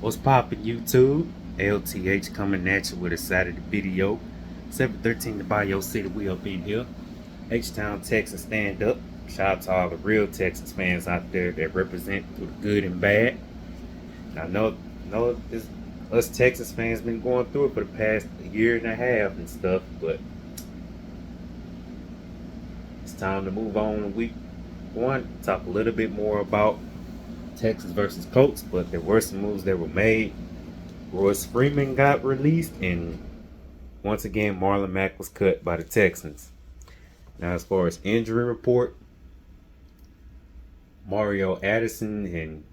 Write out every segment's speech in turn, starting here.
What's poppin' YouTube? LTH coming at you with a Saturday video. 713 to buy your city. We up in here. H-Town, Texas, stand up. Shout out to all the real Texas fans out there that represent through the good and bad. And I know this us Texas fans been going through it for the past year and a half and stuff, but it's time to move on to week one. Talk a little bit more about Texas versus Colts, but there were some moves that were made. Royce Freeman got released, and once again, Marlon Mack was cut by the Texans. Now, as far as injury report, Mario Addison and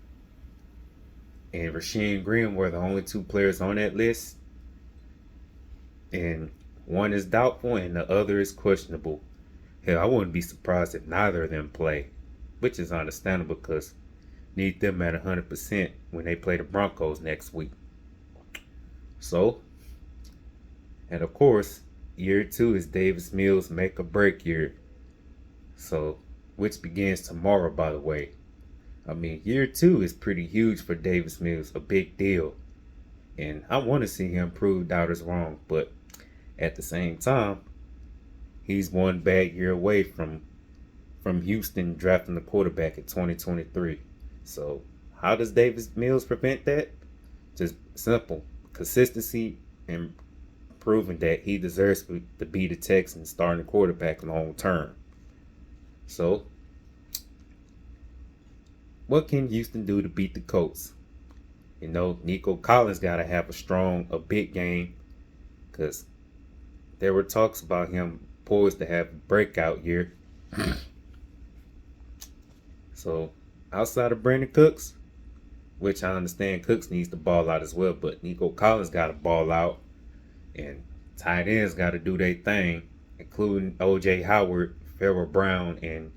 Rasheem Green were the only two players on that list, and one is doubtful and the other is questionable. Hell, I wouldn't be surprised if neither of them play, which is understandable because need them at 100% when they play the Broncos next week. So, and of course, year two is Davis Mills' make or break year. So, which begins tomorrow, by the way. I mean, year two is pretty huge for Davis Mills, a big deal. And I want to see him prove doubters wrong, but at the same time, he's one bad year away from Houston drafting the quarterback in 2023. So, how does Davis Mills prevent that? Just simple consistency and proving that he deserves to be the Texans starting quarterback long term. So, what can Houston do to beat the Colts? You know, Nico Collins got to have a big game because there were talks about him poised to have a breakout year. So, outside of Brandon Cooks, which I understand Cooks needs to ball out as well, but Nico Collins got to ball out, and tight ends got to do their thing, including O.J. Howard, Farrell Brown, and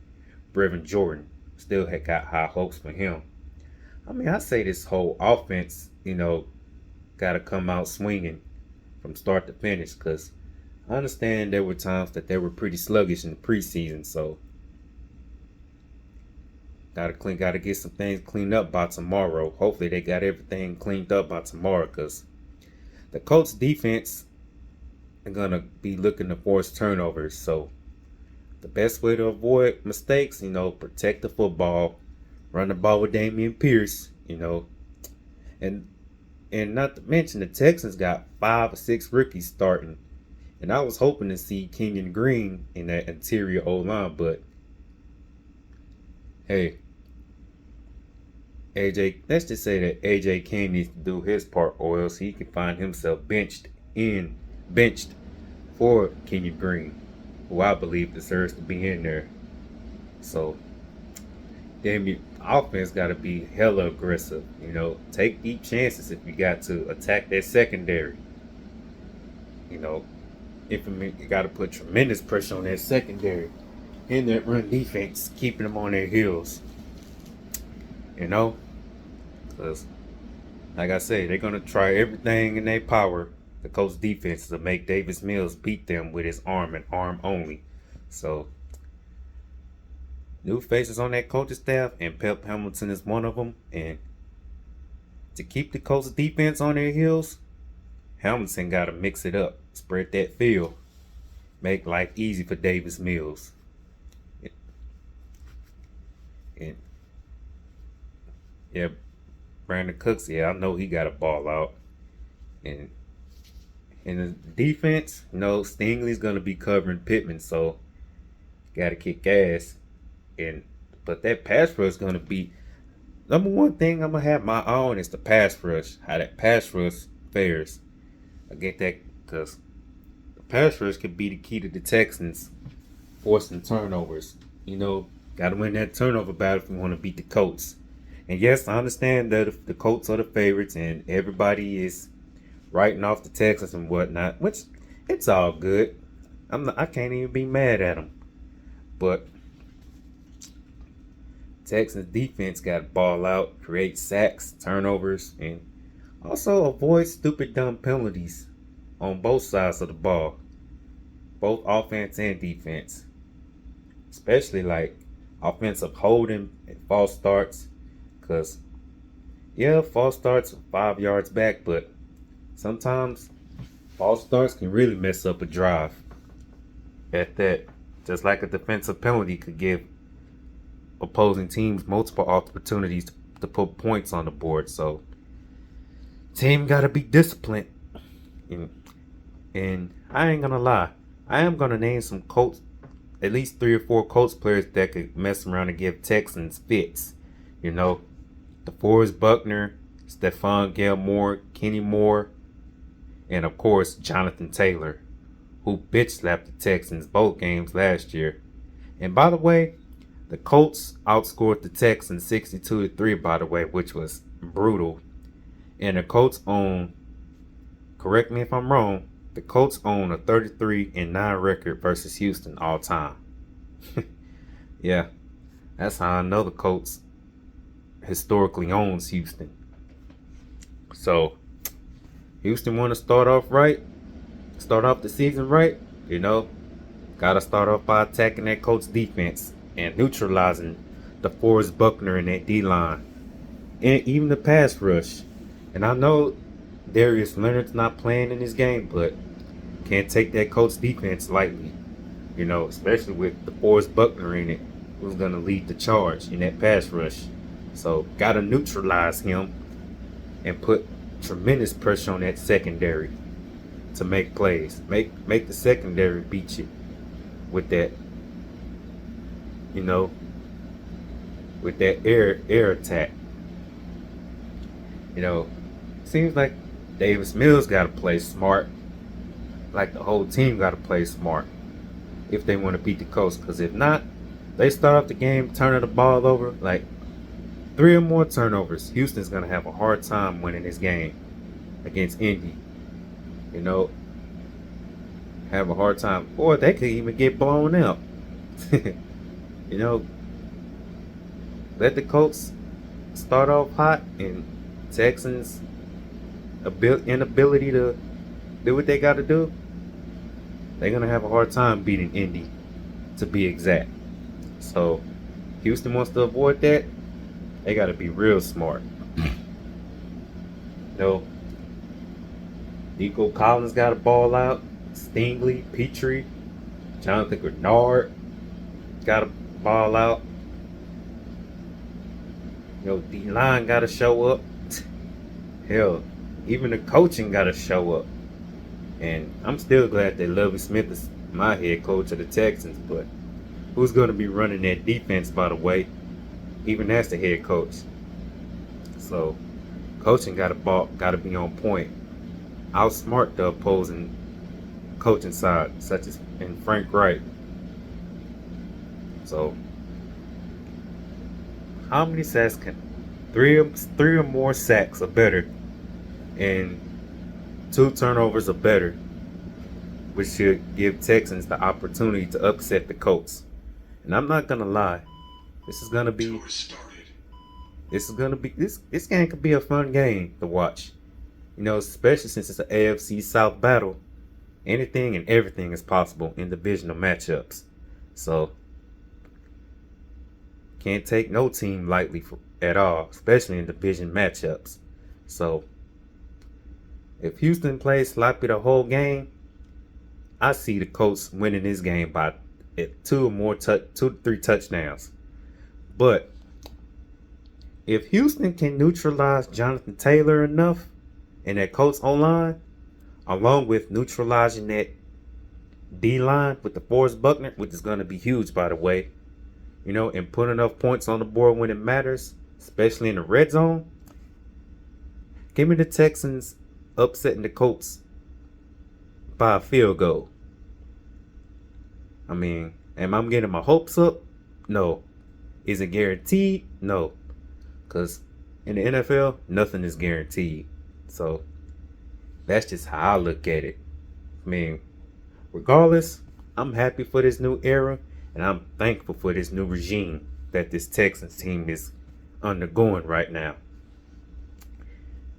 Brevin Jordan. Still had got high hopes for him. I mean, I say this whole offense, got to come out swinging from start to finish because I understand there were times that they were pretty sluggish in the preseason, so gotta get some things cleaned up by tomorrow. Hopefully they got everything cleaned up by tomorrow because the Colts defense are gonna be looking to force turnovers. So the best way to avoid mistakes, protect the football, run the ball with Dameon Pierce, and not to mention the Texans got 5 or 6 rookies starting, and I was hoping to see Kenyon Green in that interior O line, but hey, let's just say that AJ King needs to do his part, or else he can find himself benched for Kenyon Green, who I believe deserves to be in there. So, damn, offense got to be hella aggressive. Take deep chances if you got to attack that secondary. You know, you got to put tremendous pressure on that secondary and that run defense, keeping them on their heels. Because, like I say, they're going to try everything in their power, the Colts defense, to make Davis Mills beat them with his arm and arm only. So, new faces on that coaching staff, and Pep Hamilton is one of them. And to keep the Colts defense on their heels, Hamilton got to mix it up, spread that field, make life easy for Davis Mills. And yeah, Brandon Cooks, yeah, I know he got a ball out. And in the defense, Stingley's gonna be covering Pittman, so gotta kick ass. But that pass rush is gonna be number one thing I'm gonna have my eye on is the pass rush. How that pass rush fares. I get that because the pass rush could be the key to the Texans forcing turnovers. Gotta win that turnover battle if you want to beat the Colts. And yes, I understand that the Colts are the favorites and everybody is writing off the Texans and whatnot, which it's all good. I can't even be mad at them. But Texans defense got to ball out, create sacks, turnovers, and also avoid stupid dumb penalties on both sides of the ball, both offense and defense. Especially like offensive holding and false starts, because Yeah, false starts 5 yards back, but sometimes false starts can really mess up a drive. At that, just like a defensive penalty could give opposing teams multiple opportunities to put points on the board. So, team got to be disciplined. And, and I ain't gonna lie, I am gonna name some Colts, at least 3 or 4 Colts players that could mess around and give Texans fits. You know, DeForest Buckner, Stephon Gilmore, Kenny Moore, and of course Jonathan Taylor, who bitch slapped the Texans both games last year. And by the way, the Colts outscored the Texans 62-3, by the way, which was brutal. And the Colts own, correct me if I'm wrong, the Colts own a 33-9 record versus Houston all time. Yeah, that's how I know the Colts historically owns Houston. So Houston want to start off right, start off the season right, you know, gotta start off by attacking that Colts defense and neutralizing DeForest Buckner and that D line, and even the pass rush. And I know Darius Leonard's not playing in this game, but can't take that Colts defense lightly. You know, especially with DeForest Buckner in it, who's gonna lead the charge in that pass rush. So gotta neutralize him and put tremendous pressure on that secondary to make plays. Make the secondary beat you with that, you know, with that air attack. You know, seems like Davis Mills got to play smart. Like the whole team got to play smart if they want to beat the Colts. Because if not, they start off the game turning the ball over like 3 or more turnovers. Houston's gonna have a hard time winning this game against Indy. You know, have a hard time, or they could even get blown out. You know, let the Colts start off hot, and Texans' inability to do what they got to do, they're gonna have a hard time beating Indy, to be exact. So, Houston wants to avoid that. They got to be real smart. You know, Nico Collins got a ball out. Stingley, Petrie, Jonathan Grenard got a ball out. You know, D-line got to show up. Hell, even the coaching got to show up. And I'm still glad that Lovie Smith is my head coach of the Texans, but who's going to be running that defense, by the way? Even as the head coach. So, coaching got to be on point. Outsmart the opposing coaching side, such as in Frank Wright. So, how many sacks can three or more sacks are better, and 2 turnovers are better, which should give Texans the opportunity to upset the Colts. And I'm not gonna lie, this game could be a fun game to watch. You know, especially since it's an AFC South battle. Anything and everything is possible in divisional matchups. So, can't take no team lightly at all, especially in division matchups. So, if Houston plays sloppy the whole game, I see the Colts winning this game by 2 to 3 touchdowns. But if Houston can neutralize Jonathan Taylor enough and that Colts O-line, along with neutralizing that D-line with DeForest Buckner, which is going to be huge, by the way, you know, and put enough points on the board when it matters, especially in the red zone, give me the Texans upsetting the Colts by a field goal. I mean, am I getting my hopes up? No. Is it guaranteed? No. Because in the NFL, nothing is guaranteed. So, that's just how I look at it. I mean, regardless, I'm happy for this new era, and I'm thankful for this new regime that this Texans team is undergoing right now.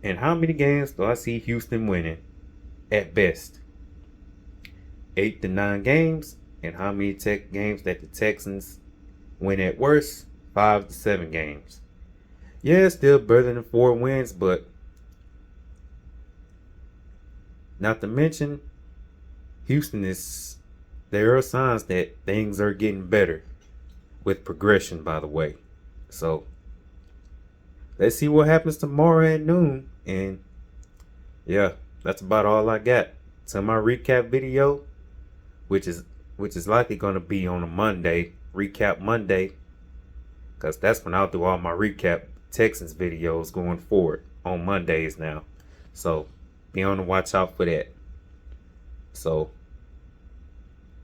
And how many games do I see Houston winning? At best, 8 to 9 games. And how many games that the Texans win at worst? 5 to 7 games. Yeah, still better than 4 wins, but not to mention, Houston is. There are signs that things are getting better with progression, by the way. So let's see what happens tomorrow at noon. And yeah, that's about all I got. So my recap video, which is likely gonna be on a Monday, recap Monday, because that's when I'll do all my recap Texans videos going forward on Mondays now. So be on the watch out for that. So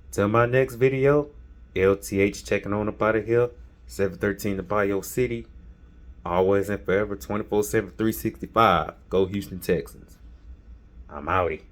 till my next video, LTH checking on up out of here. 713 to Bio City. Always and forever 24/7 365. Go Houston Texans. I'm outie.